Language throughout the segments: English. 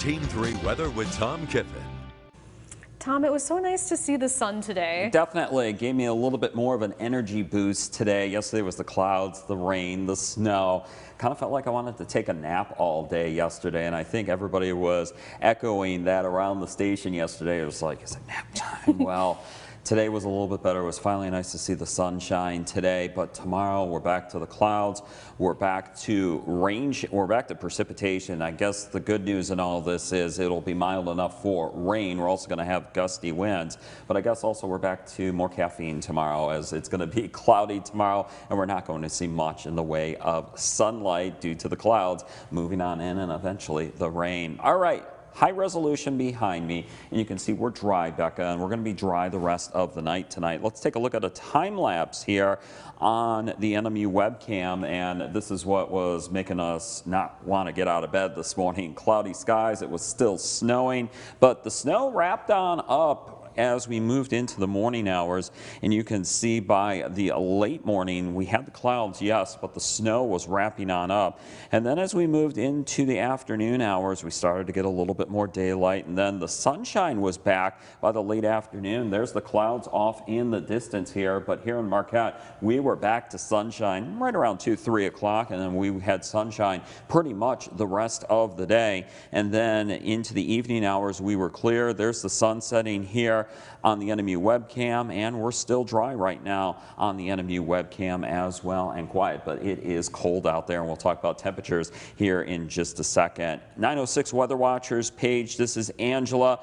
Team 3 weather with Tom Kiffin. Tom, it was so nice to see the sun today. Definitely. It gave me a little bit more of an energy boost today. Yesterday was the clouds, the rain, the snow. Kind of felt like I wanted to take a nap all day yesterday, and I think everybody was echoing that around the station yesterday. It was like, is it nap time? Well, today was a little bit better. It was finally nice to see the sunshine today, but tomorrow we're back to the clouds. We're back to rain. We're back to precipitation. I guess the good news in all of this is it'll be mild enough for rain. We're also going to have gusty winds, but I guess also we're back to more caffeine tomorrow, as it's going to be cloudy tomorrow, and we're not going to see much in the way of sunlight due to the clouds moving on in and eventually the rain. All right. High resolution behind me, and you can see we're dry, Becca, and we're going to be dry the rest of the night tonight. Let's take a look at a time lapse here on the NMU webcam, and this is what was making us not want to get out of bed this morning. Cloudy skies, it was still snowing, but the snow wrapped on up as we moved into the morning hours, and you can see by the late morning we had the clouds, yes, but the snow was wrapping on up. And then as we moved into the afternoon hours, we started to get a little bit more daylight, and then the sunshine was back by the late afternoon. There's the clouds off in the distance here, but here in Marquette we were back to sunshine right around 2-3 o'clock, and then we had sunshine pretty much the rest of the day. And then into the evening hours we were clear. There's the sun setting here on the NMU webcam, and we're still dry right now on the NMU webcam as well, and quiet, but it is cold out there, and we'll talk about temperatures here in just a second. 906 Weather Watchers page. This is Angela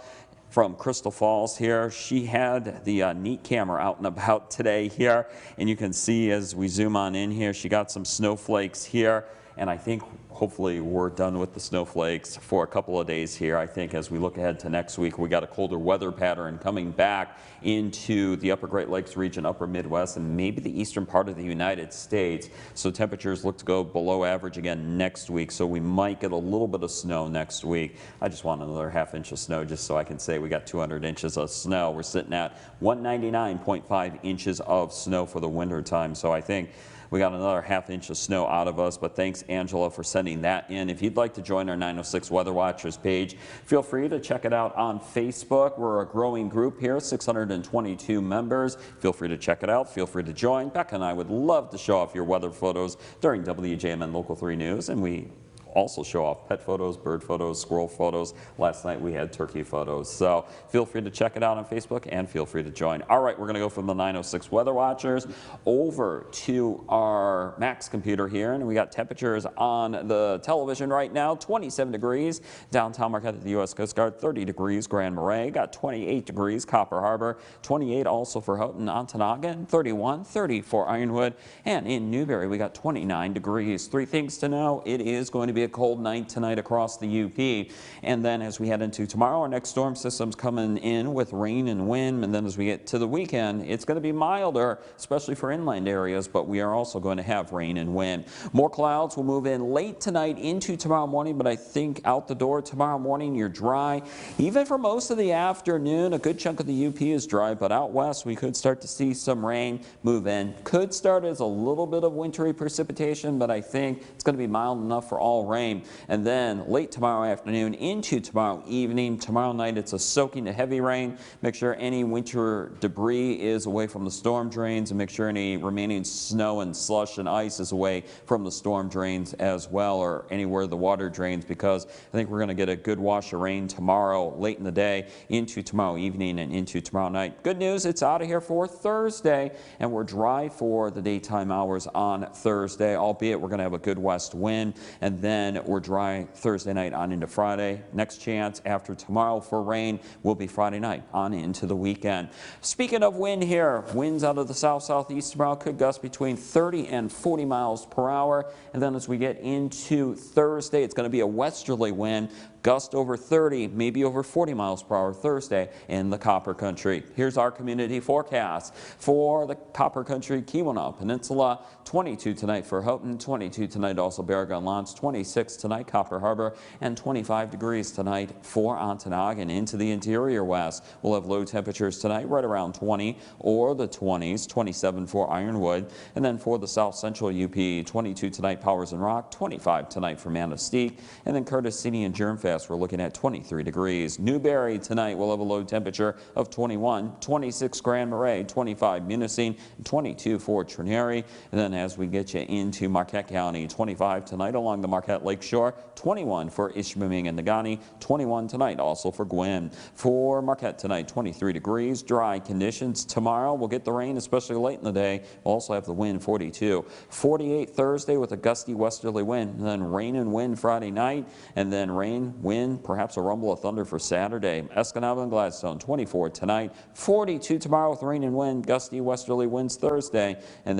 from Crystal Falls here. She had the neat camera out and about today here, and you can see as we zoom on in here, she got some snowflakes here, and I think hopefully we're done with the snowflakes for a couple of days here. I think as we look ahead to next week, we got a colder weather pattern coming back into the upper Great Lakes region, upper Midwest, and maybe the eastern part of the United States. So temperatures look to go below average again next week, so we might get a little bit of snow next week. I just want another ½ inch of snow just so I can say we got 200 inches of snow. We're sitting at 199.5 inches of snow for the winter time, so I think we got another ½ inch of snow out of us, but thanks, Angela, for sending that in. If you'd like to join our 906 Weather Watchers page, feel free to check it out on Facebook. We're a growing group here, 622 members. Feel free to check it out. Feel free to join. Becca and I would love to show off your weather photos during WJMN Local 3 News, and we also show off pet photos, bird photos, squirrel photos. Last night we had turkey photos. So feel free to check it out on Facebook and feel free to join. All right, we're going to go from the 906 Weather Watchers over to our Max computer here, and we got temperatures on the television right now. 27 degrees downtown Marquette at the U.S. Coast Guard, 30 degrees Grand Marais, got 28 degrees Copper Harbor, 28 also for Houghton, Ontonagon, 31, 30 for Ironwood, and in Newberry we got 29 degrees. Three things to know: it is going to be a cold night tonight across the UP, and then as we head into tomorrow, our next storm system's coming in with rain and wind, and then as we get to the weekend, it's going to be milder, especially for inland areas, but we are also going to have rain and wind. More clouds will move in late tonight into tomorrow morning, but I think out the door tomorrow morning you're dry. Even for most of the afternoon, a good chunk of the UP is dry, but out west we could start to see some rain move in. Could start as a little bit of wintry precipitation, but I think it's going to be mild enough for all rain. And then late tomorrow afternoon into tomorrow evening, tomorrow night it's a soaking to heavy rain. Make sure any winter debris is away from the storm drains, and make sure any remaining snow and slush and ice is away from the storm drains as well, or anywhere the water drains, because I think we're going to get a good wash of rain tomorrow late in the day into tomorrow evening and into tomorrow night. Good news, it's out of here for Thursday, and we're dry for the daytime hours on Thursday, albeit we're going to have a good west wind, and then we're dry Thursday night on into Friday. Next chance after tomorrow for rain will be Friday night on into the weekend. Speaking of wind here, winds out of the south-southeast tomorrow could gust between 30 and 40 miles per hour. And then as we get into Thursday, it's going to be a westerly wind. Gust over 30, maybe over 40 miles per hour Thursday in the Copper Country. Here's our community forecast for the Copper Country, Keweenaw Peninsula. 22 tonight for Houghton, 22 tonight also Baraga and L'Anse, 26 26 tonight, Copper Harbor, and 25 degrees tonight for Ontonagon. Into the interior west, we'll have low temperatures tonight right around 20 or the 20s, 27 for Ironwood. And then for the south central UP, 22 tonight, Powers and Rock, 25 tonight for Manistee. And then Curtis City and Germfast, we're looking at 23 degrees. Newberry tonight will have a low temperature of 21, 26 Grand Marais, 25 Munising, 22 for Trinary. And then as we get you into Marquette County, 25 tonight along the Marquette Lakeshore, 21 for Ishpeming and Negaunee, 21 tonight also for Gwin. For Marquette tonight, 23 degrees, dry conditions. Tomorrow we'll get the rain, especially late in the day. We'll also have the wind, 42. 48 Thursday with a gusty westerly wind, and then rain and wind Friday night, and then rain, wind, perhaps a rumble of thunder for Saturday. Escanaba and Gladstone, 24 tonight, 42 tomorrow with rain and wind, gusty westerly winds Thursday, and then